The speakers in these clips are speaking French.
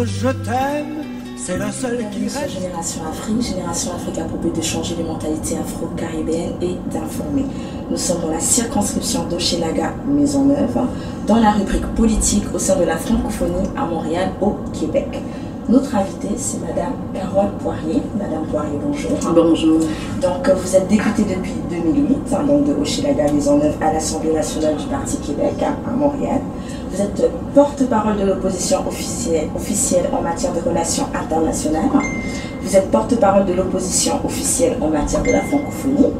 je t'aime, c'est la seule qui reste. Génération Afrique a pour but de changer les mentalités afro-caribéennes et d'informer. Nous sommes dans la circonscription d'Hochelaga Maisonneuve, dans la rubrique politique au sein de la francophonie à Montréal, au Québec. Notre invitée, c'est Madame Carole Poirier. Madame Poirier, bonjour. Bonjour. Donc, vous êtes députée depuis 2008, donc de Hochelaga Maisonneuve à l'Assemblée nationale du Parti Québec à Montréal. Vous êtes porte-parole de l'opposition officielle en matière de relations internationales. Vous êtes porte-parole de l'opposition officielle en matière de la francophonie.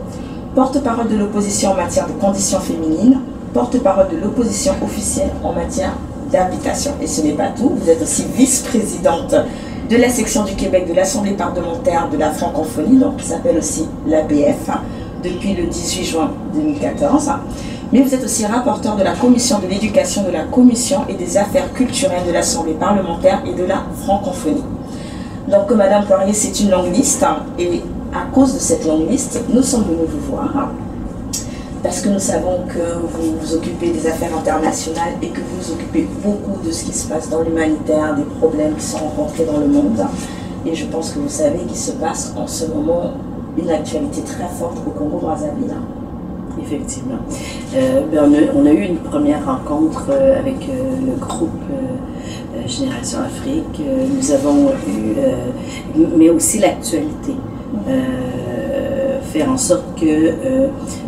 Porte-parole de l'opposition en matière de conditions féminines. Porte-parole de l'opposition officielle en matière d'habitation. Et ce n'est pas tout, vous êtes aussi vice-présidente de la section du Québec de l'Assemblée parlementaire de la francophonie, donc qui s'appelle aussi l'APF, depuis le 18 juin 2014. Mais vous êtes aussi rapporteur de la commission de l'éducation, de la commission et des affaires culturelles de l'Assemblée parlementaire et de la francophonie. Donc Madame Poirier, c'est une longue liste, et à cause de cette longue liste, nous sommes venus vous voir parce que nous savons que vous vous occupez des affaires internationales et que vous vous occupez beaucoup de ce qui se passe dans l'humanitaire, des problèmes qui sont rencontrés dans le monde. Et je pense que vous savez qu'il se passe en ce moment une actualité très forte au Congo-Brazzaville. Effectivement. On a eu une première rencontre avec le groupe Génération Afrique. Nous avons eu, mais aussi l'actualité. Faire en sorte que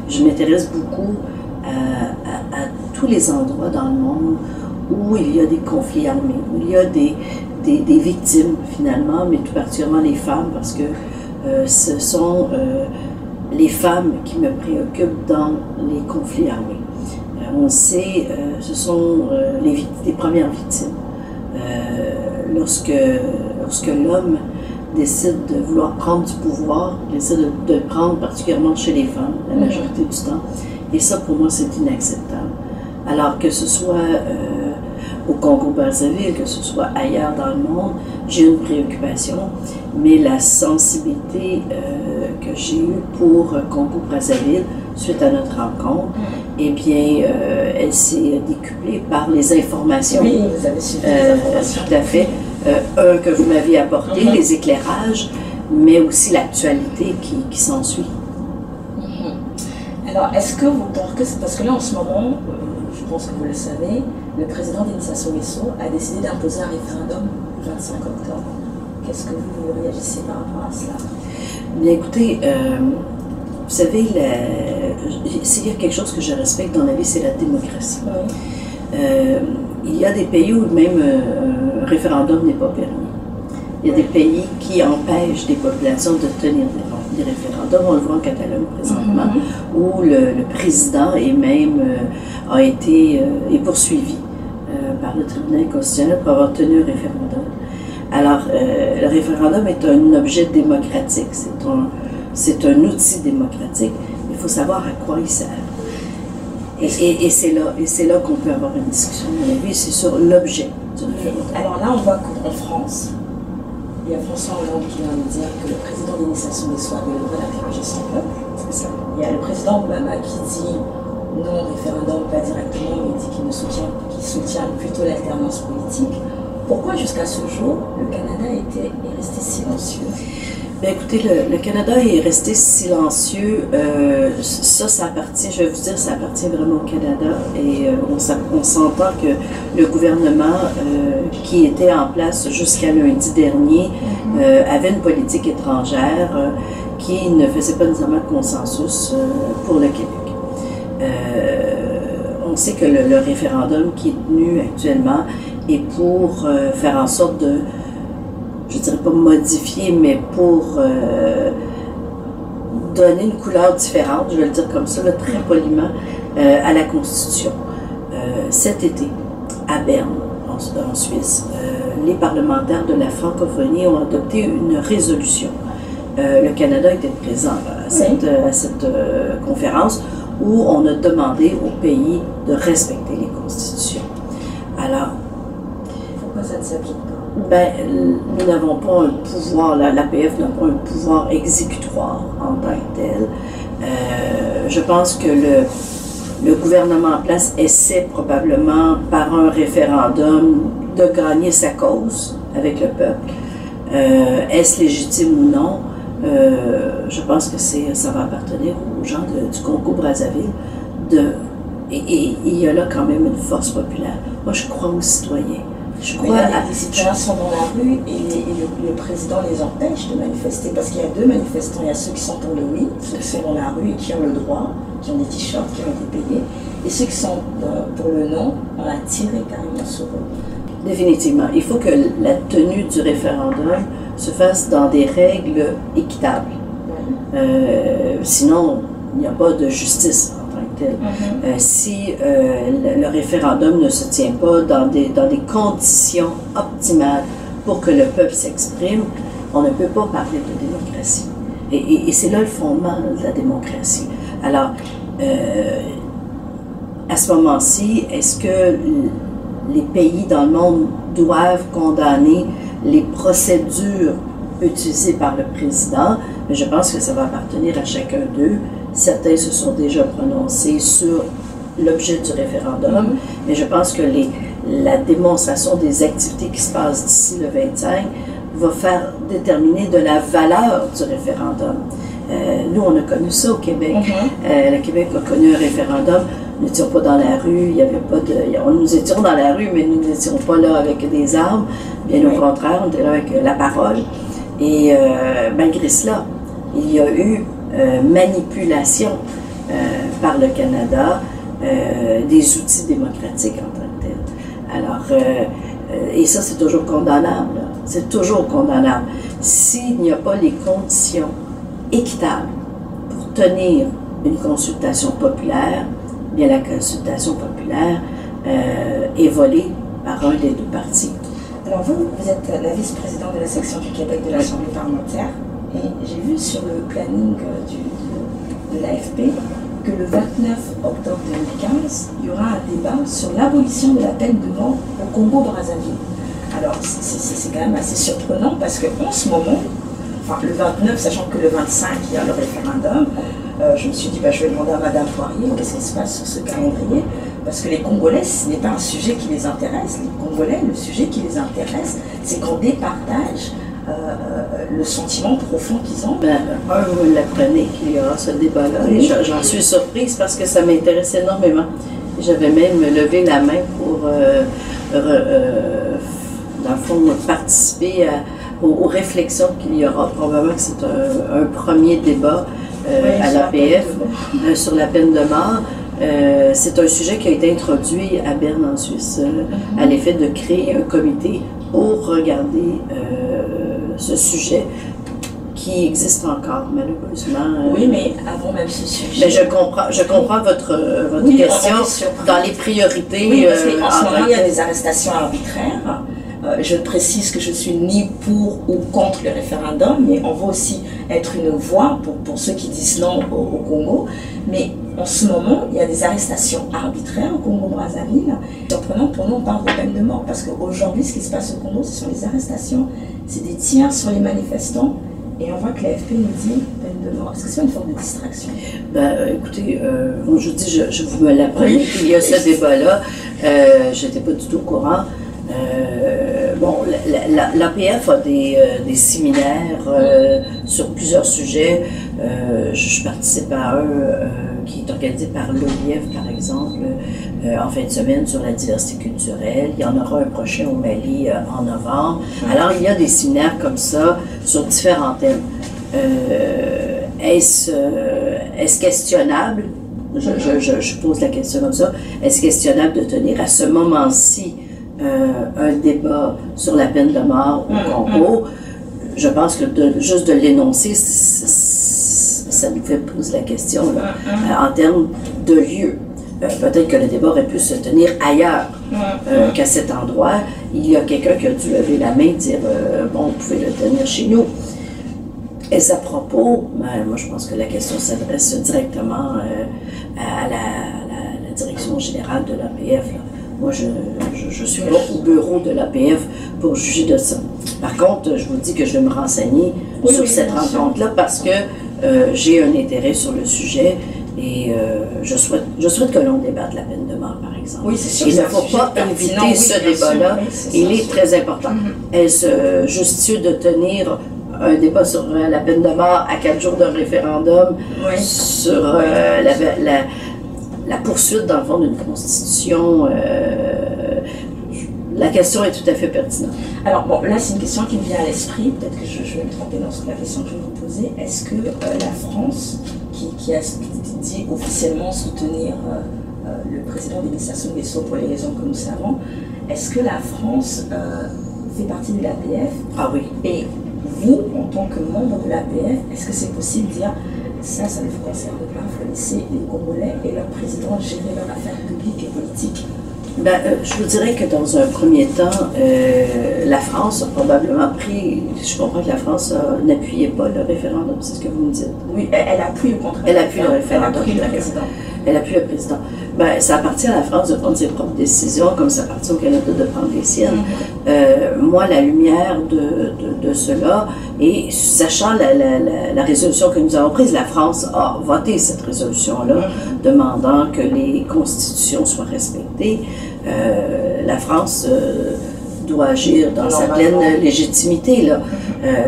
je m'intéresse beaucoup à tous les endroits dans le monde où il y a des conflits armés, où il y a des victimes finalement, mais tout particulièrement les femmes, parce que ce sont les femmes qui me préoccupent dans les conflits armés. On sait, ce sont les premières victimes. Lorsque l'homme décide de vouloir prendre du pouvoir, décide de le prendre particulièrement chez les femmes, la majorité du temps. Et ça, pour moi, c'est inacceptable. Alors que ce soit au Congo-Brazzaville, que ce soit ailleurs dans le monde, j'ai une préoccupation, mais la sensibilité que j'ai eue pour Congo-Brazzaville, suite à notre rencontre, eh bien, elle s'est décuplée par les informations. Oui, vous avez suivi les informations. Tout à fait. Que vous m'aviez apporté, les éclairages, mais aussi l'actualité qui s'ensuit. Alors, est-ce que vous pensez, parce que là en ce moment, je pense que vous le savez, le président Denis Sassou Nguesso a décidé d'imposer un référendum le 25 octobre. Qu'est-ce que vous réagissez par rapport à cela? Bien écoutez, vous savez, s'il y a quelque chose que je respecte dans la vie, c'est la démocratie. Oui. Il y a des pays où même un référendum n'est pas permis. Il y a des pays qui empêchent des populations de tenir des référendums. On le voit en Catalogne présentement, où le président est même est poursuivi par le tribunal constitutionnel pour avoir tenu un référendum. Alors, le référendum est un objet démocratique, c'est un outil démocratique. Il faut savoir à quoi il sert. Et c'est là qu'on peut avoir une discussion, à mon avis, c'est sur l'objet du référendum. Alors là, on voit qu'en France, il y a François Hollande qui vient nous dire que le président Denis Sassou Nguesso avait le droit d'interroger son peuple. C'est ça. Il y a le président Obama qui dit non au référendum, pas directement, mais il dit qu'il soutient plutôt l'alternance politique. Pourquoi jusqu'à ce jour, le Canada est resté silencieux? Bien, écoutez, le Canada est resté silencieux. Ça appartient, je vais vous dire, ça appartient vraiment au Canada. Et on s'entend que le gouvernement qui était en place jusqu'à lundi dernier avait une politique étrangère qui ne faisait pas nécessairement consensus pour le Québec. On sait que le référendum qui est tenu actuellement est pour faire en sorte de, je ne dirais pas modifier, mais pour donner une couleur différente, je vais le dire comme ça, là, très poliment, à la Constitution. Cet été, à Berne, en Suisse, les parlementaires de la francophonie ont adopté une résolution. Le Canada était présent à cette conférence où on a demandé au pays de respecter les constitutions. Alors, pourquoi ça ne s'applique pas? Ben, nous n'avons pas un pouvoir, l'APF n'a pas un pouvoir exécutoire en tant que tel. Je pense que le gouvernement en place essaie probablement par un référendum de gagner sa cause. avec le peuple. Est-ce légitime ou non? Je pense que ça va appartenir aux gens du Congo-Brazzaville. Et il y a là quand même une force populaire. Moi, je crois aux citoyens. Les citoyens sont dans la rue et le président les empêche de manifester parce qu'il y a deux manifestants. Il y a ceux qui sont pour le oui, ceux qui sont dans la rue et qui ont le droit, qui ont des t-shirts, qui ont été payés. Et ceux qui sont pour le non, on a tiré carrément sur eux. Définitivement. Il faut que la tenue du référendum se fasse dans des règles équitables. Sinon, il n'y a pas de justice en tant que telle. Si le référendum ne se tient pas dans des conditions optimales pour que le peuple s'exprime, on ne peut pas parler de démocratie. Et c'est là le fondement de la démocratie. Alors, à ce moment-ci, est-ce que les pays dans le monde doivent condamner les procédures utilisées par le président? Mais je pense que ça va appartenir à chacun d'eux. Certains se sont déjà prononcés sur l'objet du référendum, mais je pense que la démonstration des activités qui se passent d'ici le 25 va faire déterminer de la valeur du référendum. Nous, on a connu ça au Québec. Le Québec a connu un référendum. Nous n'étions pas dans la rue, il y avait pas de... Nous étions dans la rue, mais nous n'étions pas là avec des armes. Bien au contraire, on était là avec la parole. Et malgré cela, il y a eu manipulation par le Canada des outils démocratiques en tant que tel. Alors, et ça, c'est toujours condamnable. C'est toujours condamnable. S'il n'y a pas les conditions équitables pour tenir une consultation populaire, bien la consultation populaire est volée par un des deux partis. Alors vous êtes la vice-présidente de la section du Québec de l'Assemblée parlementaire et j'ai vu sur le planning de l'AFP que le 29 octobre 2015, il y aura un débat sur l'abolition de la peine de mort au Congo-Brazzaville. Alors c'est quand même assez surprenant parce qu'en ce moment, enfin le 29, sachant que le 25 il y a le référendum, je me suis dit, je vais demander à Madame Poirier qu'est-ce qui se passe sur ce calendrier, parce que les Congolais, ce n'est pas un sujet qui les intéresse. Les Congolais, le sujet qui les intéresse, c'est qu'on départage le sentiment profond qu'ils ont. Vous l'apprenez qu'il y aura ce débat-là, et j'en suis surprise parce que ça m'intéresse énormément. J'avais même levé la main pour, dans le fond, participer aux réflexions qu'il y aura. Probablement que c'est un premier débat à l'APF sur la peine de mort. C'est un sujet qui a été introduit à Berne en Suisse à l'effet de créer un comité pour regarder ce sujet qui existe encore malheureusement. Oui, mais avant même ce sujet. Mais je comprends votre question dans les priorités. Oui, parce qu'en ce moment il y a des arrestations arbitraires. Je précise que je suis ni pour ou contre le référendum, mais on veut aussi être une voix pour ceux qui disent non au Congo. Mais en ce moment, il y a des arrestations arbitraires au Congo-Brazzaville. Surprenant, pour nous, on parle de peine de mort, parce qu'aujourd'hui, ce qui se passe au Congo, ce sont les arrestations, c'est des tirs sur les manifestants, et on voit que l'AFP nous dit peine de mort. Est-ce que c'est une forme de distraction? Écoutez, je dis, je vous me l'apprenez qu'il y a ce débat-là. Je n'étais pas du tout au courant. L'APF a des séminaires sur plusieurs sujets. Je participe à un qui est organisé par l'OIF, par exemple, en fin de semaine sur la diversité culturelle. Il y en aura un prochain au Mali en novembre. Alors, il y a des séminaires comme ça sur différents thèmes. Est-ce questionnable? Je pose la question comme ça. Est-ce questionnable de tenir à ce moment-ci un débat sur la peine de mort au Congo? Je pense que juste de l'énoncer, ça nous fait poser la question en termes de lieu. Peut-être que le débat aurait pu se tenir ailleurs qu'à cet endroit. Il y a quelqu'un qui a dû lever la main et dire vous pouvez le tenir chez nous. Est-ce à propos? Moi, je pense que la question s'adresse directement à la direction générale de l'APF. Moi, je suis pas au bureau de l'APF pour juger de ça. Par contre, je vous dis que je vais me renseigner sur cette rencontre-là parce que j'ai un intérêt sur le sujet et je souhaite que l'on débatte la peine de mort, par exemple. exemple. Oui, c'est sûr. Il ne faut pas éviter ce débat-là. Il est très important. Elle se justifie de tenir un débat sur la peine de mort à 4 jours d'un référendum, sur la poursuite, dans le fond, d'une constitution. La question est tout à fait pertinente. Alors, bon, là, c'est une question qui me vient à l'esprit. Peut-être que je vais me tromper dans la question que je vais vous poser. Est-ce que la France, qui a dit officiellement soutenir le président Denis Sassou Nguesso pour les raisons que nous savons, est-ce que la France fait partie de l'APF? Ah oui. Et vous, en tant que membre de l'APF, est-ce que c'est possible de dire ça ne vous concerne pas, il faut laisser les Congolais et leur président gérer leurs affaires publiques et politiques? Je vous dirais que dans un premier temps, la France a probablement pris, je comprends que la France n'appuyait pas le référendum, c'est ce que vous me dites. Oui, elle appuie au contraire. Elle appuie le référendum. Elle appuie le président. Elle appuie le président. Ça appartient à la France de prendre ses propres décisions, comme ça appartient au Canada de prendre les siennes. Moi, à la lumière de cela, et sachant la résolution que nous avons prise, la France a voté cette résolution-là, demandant que les constitutions soient respectées. La France doit agir dans sa pleine légitimité. Là.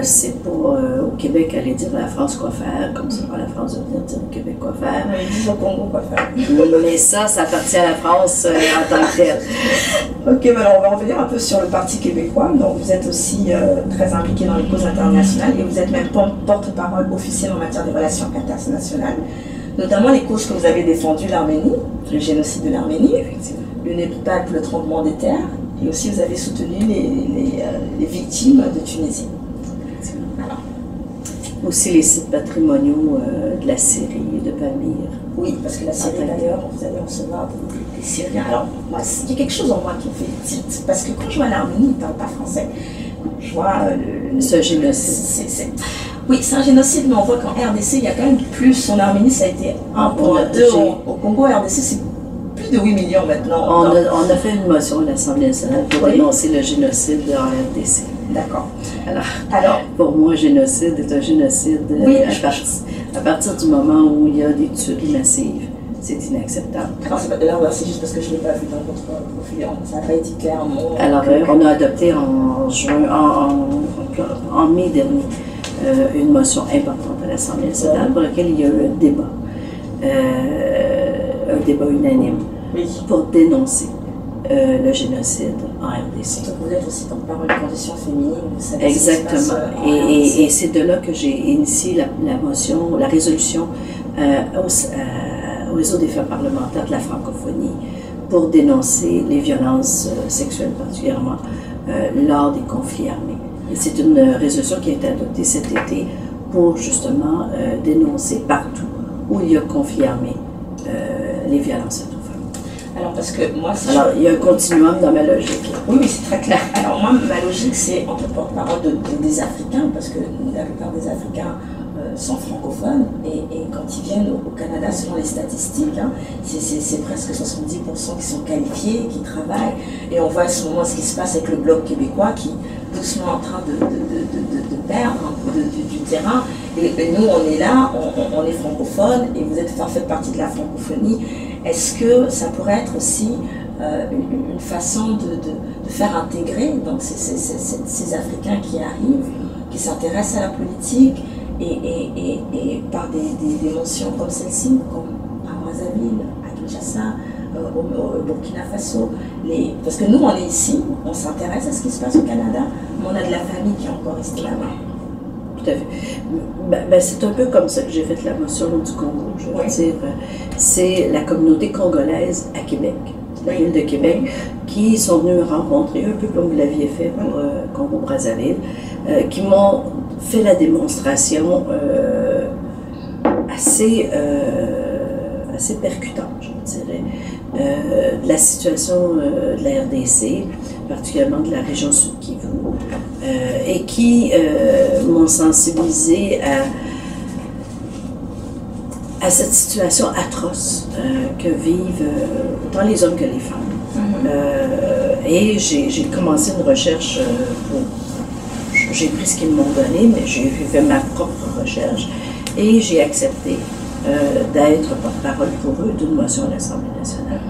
C'est pas au Québec aller dire à la France quoi faire, comme c'est pas la France de venir dire au Québec quoi faire. Oui, ils disent au Congo quoi faire. Mais ça appartient à la France en tant que telle. Ok, alors on va revenir un peu sur le Parti québécois. Donc vous êtes aussi très impliqué dans les causes internationales et vous êtes même porte-parole officielle en matière de relations internationales, notamment les causes que vous avez défendues, l'Arménie, le génocide de l'Arménie, le Népal pour le tremblement des terres, et aussi vous avez soutenu les victimes de Tunisie. Alors. Aussi les sites patrimoniaux de la Syrie et de Palmyre. Oui, parce que la Syrie d'ailleurs, vous allez recevoir des Syriens. Alors, moi, il y a quelque chose en moi qui me fait tilt, parce que quand je vois l'Arménie, ils ne parlent pas français. Je vois ce génocide. Oui, c'est un génocide, mais on voit qu'en RDC, il y a quand même plus. En Arménie, ça a été 1,2. Au Congo, RDC, c'est plus de 8 millions maintenant. On a fait une motion à l'Assemblée nationale pour dénoncer le génocide en RDC. D'accord. Alors, pour moi, génocide est un génocide à partir du moment où il y a des tueries massives. C'est inacceptable. Alors, c'est juste parce que je ne l'ai pas vu dans votre profil. Ça n'a pas été clairement. Alors, on a adopté en mai dernier une motion importante à l'Assemblée nationale pour laquelle il y a eu un débat unanime pour dénoncer le génocide en RDC. Donc vous êtes aussi dans parole de conditions féminines, vous savez. Exactement. Et c'est de là que j'ai initié la résolution au réseau des femmes parlementaires de la francophonie pour dénoncer les violences sexuelles, particulièrement lors des conflits armés. Et c'est une résolution qui a été adoptée cet été pour justement dénoncer partout où il y a conflit armé les violences faites aux femmes. Alors, parce que moi, il y a un continuum dans ma logique. Oui, c'est très clair. Alors, moi, ma logique, c'est en porte-parole des Africains, parce que la plupart des Africains sont francophones, et quand ils viennent au Canada, selon les statistiques, c'est presque 70% qui sont qualifiés, qui travaillent, et on voit à ce moment ce qui se passe avec le Bloc québécois qui doucement en train de perdre un peu du terrain, et nous on est là, on est francophone, et vous faites partie de la francophonie. Est-ce que ça pourrait être aussi une façon de faire intégrer donc, ces Africains qui arrivent, qui s'intéressent à la politique, et par des mentions comme celle-ci, comme à Brazzaville, à Kinshasa, au Burkina Faso, parce que nous on est ici, on s'intéresse à ce qui se passe au Canada, mais on a de la famille qui est encore restée là-bas. Tout à fait. C'est un peu comme ça que j'ai fait la motion du Congo, je veux dire. C'est la communauté congolaise à Québec, la ville de Québec, qui sont venus me rencontrer, un peu comme vous l'aviez fait pour Congo-Brazzaville, qui m'ont fait la démonstration assez percutante, je dirais, de la situation de la RDC, particulièrement de la région Sud-Kivu, et qui m'ont sensibilisé à cette situation atroce que vivent tant les hommes que les femmes. Et j'ai commencé une recherche j'ai pris ce qu'ils m'ont donné, mais j'ai fait ma propre recherche et j'ai accepté d'être porte-parole pour eux d'une motion à l'Assemblée nationale.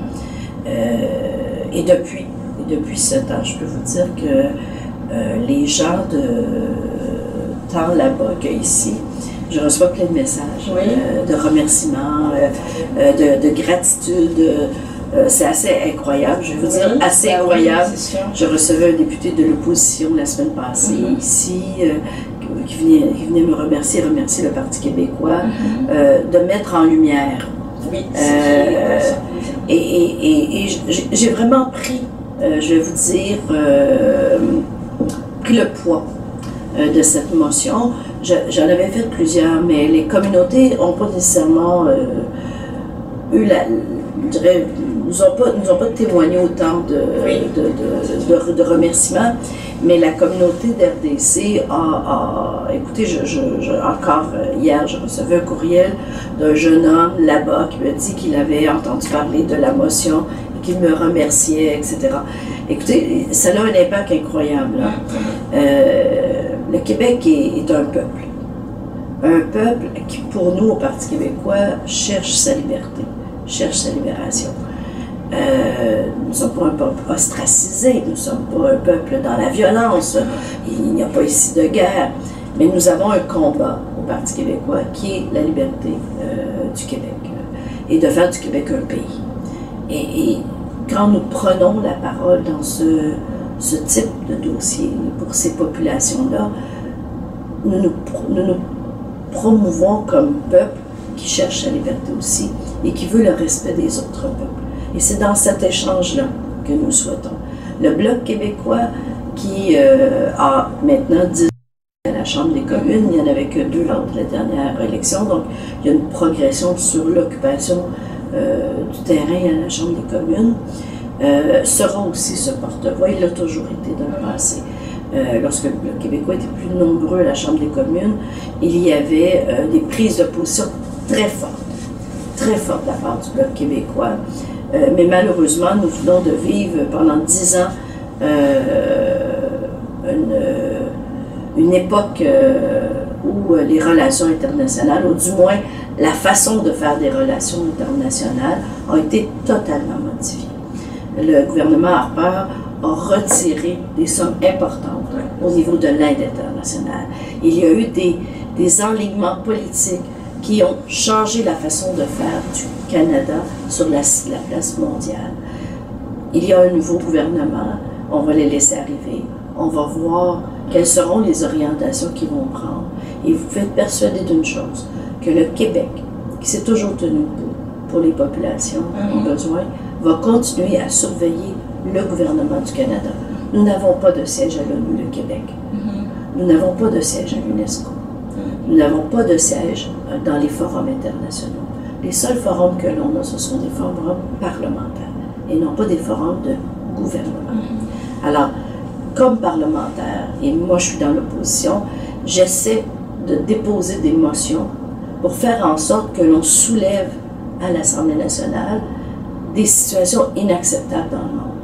Et depuis ce temps, je peux vous dire que les gens tant là-bas qu'ici, je reçois plein de messages, de remerciements, de gratitude. C'est assez incroyable, je vais vous dire, assez incroyable. Je recevais un député de l'opposition la semaine passée ici, qui venait me remercier le Parti québécois, de mettre en lumière. Et j'ai vraiment pris, je vais vous dire, pris le poids de cette motion. J'en avais fait plusieurs, mais les communautés n'ont pas nécessairement eu je dirais, nous ont pas témoigné autant de remerciements, mais la communauté d'RDC écoutez, encore hier, je recevais un courriel d'un jeune homme là-bas qui me dit qu'il avait entendu parler de la motion et qu'il me remerciait, etc. Écoutez, ça a un impact incroyable. Le Québec est un peuple. Un peuple qui, pour nous, au Parti québécois, cherche sa liberté, cherche sa libération. Nous ne sommes pas un peuple ostracisé, nous ne sommes pas un peuple dans la violence, il n'y a pas ici de guerre, mais nous avons un combat au Parti québécois qui est la liberté du Québec et de faire du Québec un pays. Et quand nous prenons la parole dans ce type de dossier pour ces populations-là, nous nous promouvons comme peuple qui cherche la liberté aussi et qui veut le respect des autres peuples. Et c'est dans cet échange-là que nous souhaitons. Le Bloc québécois qui a maintenant 10 à la Chambre des communes, il n'y en avait que 2 lors de la dernière élection, donc il y a une progression sur l'occupation du terrain à la Chambre des communes, sera aussi ce porte-voix. Il l'a toujours été dans le passé. Lorsque le Bloc québécois était plus nombreux à la Chambre des communes, il y avait des prises de position très fortes de la part du Bloc québécois. Mais malheureusement, nous venons de vivre pendant 10 ans une époque où les relations internationales, ou du moins la façon de faire des relations internationales, ont été totalement modifiées. Le gouvernement Harper a retiré des sommes importantes au niveau de l'aide internationale. Il y a eu des enlignements politiques qui ont changé la façon de faire du Canada sur la place mondiale. Il y a un nouveau gouvernement, on va les laisser arriver, on va voir quelles seront les orientations qu'ils vont prendre. Et vous pouvez être persuadé d'une chose, que le Québec, qui s'est toujours tenu pour les populations en besoin, va continuer à surveiller le gouvernement du Canada. Nous n'avons pas de siège à l'ONU, le Québec. Nous n'avons pas de siège à l'UNESCO. Nous n'avons pas de siège dans les forums internationaux. Les seuls forums que l'on a, ce sont des forums parlementaires et non pas des forums de gouvernement. Alors, comme parlementaire, et moi je suis dans l'opposition, j'essaie de déposer des motions pour faire en sorte que l'on soulève à l'Assemblée nationale des situations inacceptables dans le monde.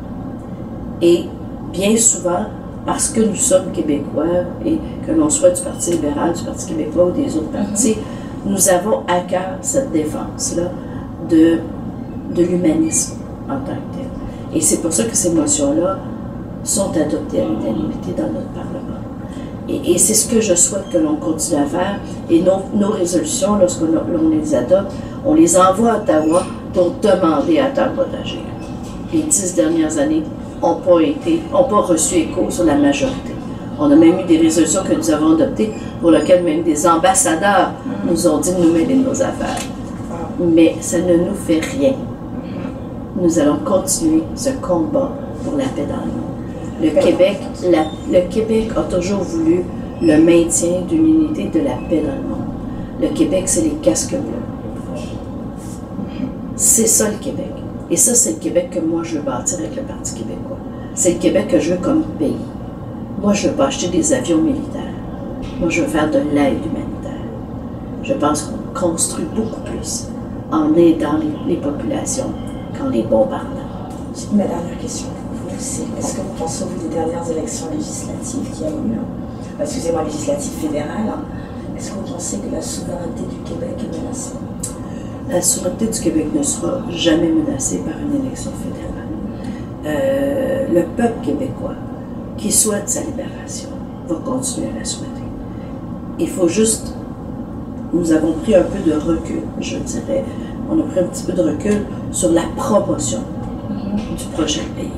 Et bien souvent, parce que nous sommes Québécois et que l'on soit du Parti libéral, du Parti québécois ou des autres partis, nous avons à cœur cette défense-là de l'humanisme en tant que tel. Et c'est pour ça que ces motions-là sont adoptées à l'unanimité dans notre Parlement. Et c'est ce que je souhaite que l'on continue à faire. Et nos résolutions, lorsqu'on les adopte, on les envoie à Ottawa pour demander à Ottawa d'agir. Les 10 dernières années n'ont pas reçu écho sur la majorité. On a même eu des résolutions que nous avons adoptées pour lesquelles même des ambassadeurs nous ont dit de nous mêler de nos affaires. Mais ça ne nous fait rien. Nous allons continuer ce combat pour la paix dans le monde. Le Québec a toujours voulu le maintien d'une unité de la paix dans le monde. Le Québec, c'est les casques bleus. C'est ça le Québec. Et ça, c'est le Québec que moi, je veux bâtir avec le Parti québécois. C'est le Québec que je veux comme pays. Moi, je ne veux pas acheter des avions militaires. Moi, je veux faire de l'aide humanitaire. Je pense qu'on construit beaucoup plus en aidant les populations qu'en les bombardant. Ma dernière question pour vous, c'est est-ce que vous pensez au vu des dernières élections législatives qu'il y a eu, législatives fédérales, est-ce que vous pensez que la souveraineté du Québec est menacée? la souveraineté du Québec ne sera jamais menacée par une élection fédérale. Le peuple québécois qui souhaite sa libération va continuer à la souhaiter. Il faut juste... Nous avons pris un peu de recul, je dirais. On a pris un petit peu de recul sur la promotion du projet de pays.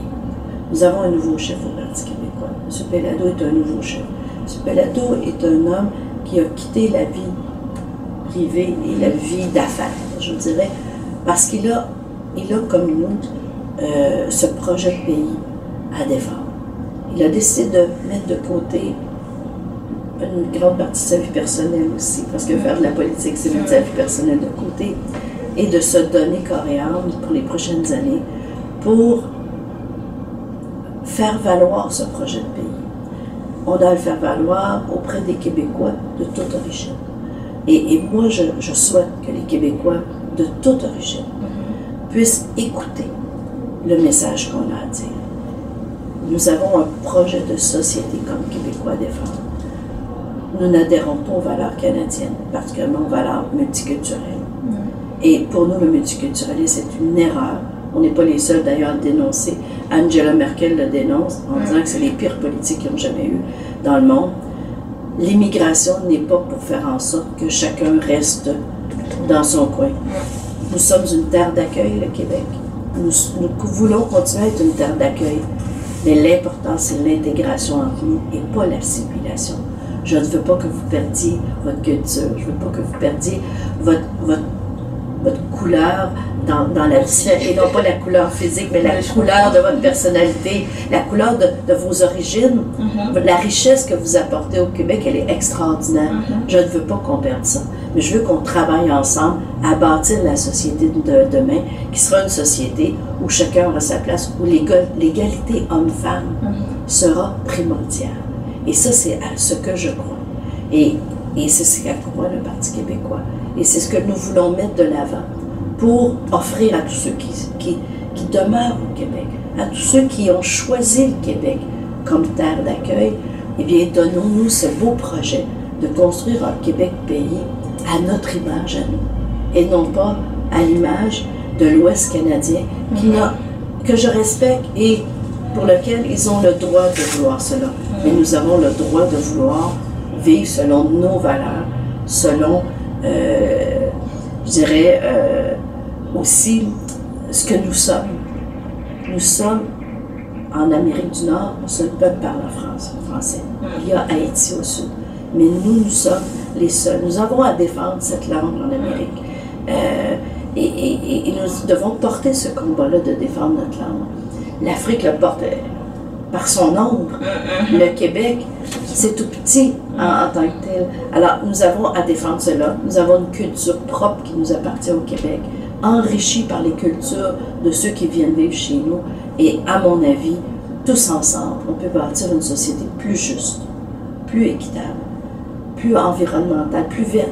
Nous avons un nouveau chef au Parti québécois. M. Pellado est un nouveau chef. M. Pellado est un homme qui a quitté la vie privée et la vie d'affaires, je dirais, parce qu'il a comme nous, ce projet de pays à défendre. Il a décidé de mettre de côté une grande partie de sa vie personnelle aussi, parce que faire de la politique, c'est mettre sa vie personnelle de côté, et de se donner corps et âme pour les prochaines années pour faire valoir ce projet de pays. On doit le faire valoir auprès des Québécois de toute origine. Et moi, je souhaite que les Québécois de toute origine puissent écouter le message qu'on a à dire. Nous avons un projet de société comme Québécois à défendre. Nous n'adhérons pas aux valeurs canadiennes, particulièrement aux valeurs multiculturelles. Et pour nous, le multiculturalisme, c'est une erreur. On n'est pas les seuls d'ailleurs à le dénoncer. Angela Merkel le dénonce en disant que c'est les pires politiques qu'ils ont jamais eu dans le monde. L'immigration n'est pas pour faire en sorte que chacun reste dans son coin. Nous sommes une terre d'accueil, le Québec. Nous voulons continuer à être une terre d'accueil. Mais l'important, c'est l'intégration entre nous et pas l'assimilation. Je ne veux pas que vous perdiez votre culture. Je ne veux pas que vous perdiez votre couleur dans la vie, et non pas la couleur physique, mais la couleur de votre personnalité, la couleur de vos origines, la richesse que vous apportez au Québec, elle est extraordinaire. Je ne veux pas qu'on perde ça, mais je veux qu'on travaille ensemble à bâtir la société de demain, qui sera une société où chacun aura sa place, où l'égalité homme-femme sera primordiale. Et ça, c'est à ce que je crois. Et c'est ce qu'a croit le Parti québécois. Et c'est ce que nous voulons mettre de l'avant pour offrir à tous ceux qui demeurent au Québec, à tous ceux qui ont choisi le Québec comme terre d'accueil, eh bien, donnons-nous ce beau projet de construire un Québec pays à notre image à nous, et non pas à l'image de l'Ouest canadien que je respecte et pour lequel ils ont le droit de vouloir cela. Mais nous avons le droit de vouloir vivre selon nos valeurs, selon, je dirais, aussi ce que nous sommes. Nous sommes, en Amérique du Nord, un seul peuple parle français. Il y a Haïti au sud. Mais nous sommes les seuls. Nous avons à défendre cette langue en Amérique. Et nous devons porter ce combat-là de défendre notre langue. L'Afrique le porte par son nombre. Le Québec, c'est tout petit en tant que tel. Alors, nous avons à défendre cela. Nous avons une culture propre qui nous appartient au Québec, enrichie par les cultures de ceux qui viennent vivre chez nous. Et à mon avis, tous ensemble, on peut bâtir une société plus juste, plus équitable, plus environnementale, plus verte.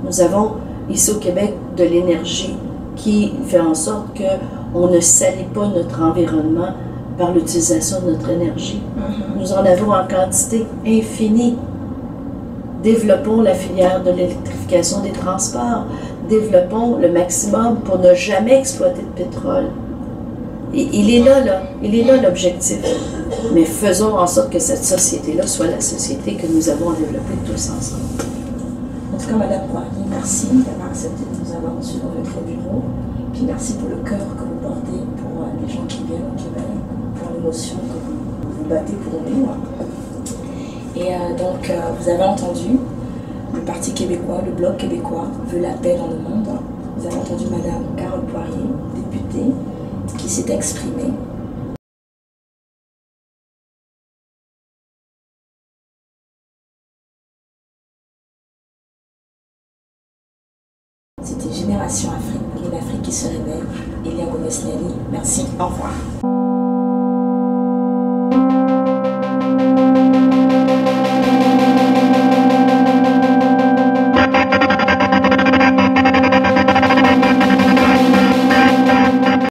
Nous avons ici au Québec de l'énergie qui fait en sorte qu'on ne salit pas notre environnement par l'utilisation de notre énergie. Nous en avons en quantité infinie. Développons la filière de l'électrification des transports. Développons le maximum pour ne jamais exploiter de pétrole. Et il est là l'objectif. Mais faisons en sorte que cette société-là soit la société que nous avons développée tous ensemble. En tout cas, Madame Poirier, merci d'avoir accepté de nous avoir reçus dans votre bureau. Puis merci pour le cœur que vous portez pour les gens qui viennent au Québec, pour l'émotion que vous battez pour nous. Et donc, vous avez entendu, le Parti québécois, le Bloc québécois veut la paix dans le monde. Vous avez entendu Madame Carole Poirier, députée, qui s'est exprimée. C'était Génération Afrique, une Afrique qui se réveille. Elia Gomez-Nelly, merci, au revoir.